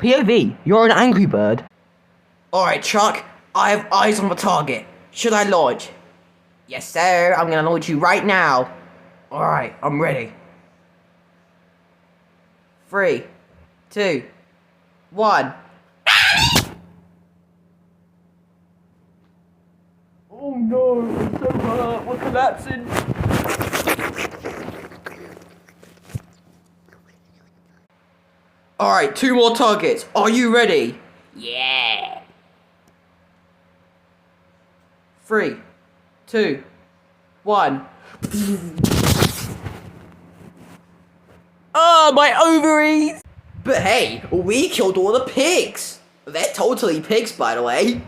POV, you're an angry bird. Alright, Chuck, I have eyes on the target. Should I launch? Yes, sir. I'm gonna launch you right now. Alright, I'm ready. 3, 2, 1. Oh no, I'm so hurt, we're collapsing. Alright, 2 more targets. Are you ready? Yeah. 3, 2, 1. Oh, my ovaries! But hey, we killed all the pigs. They're totally pigs, by the way.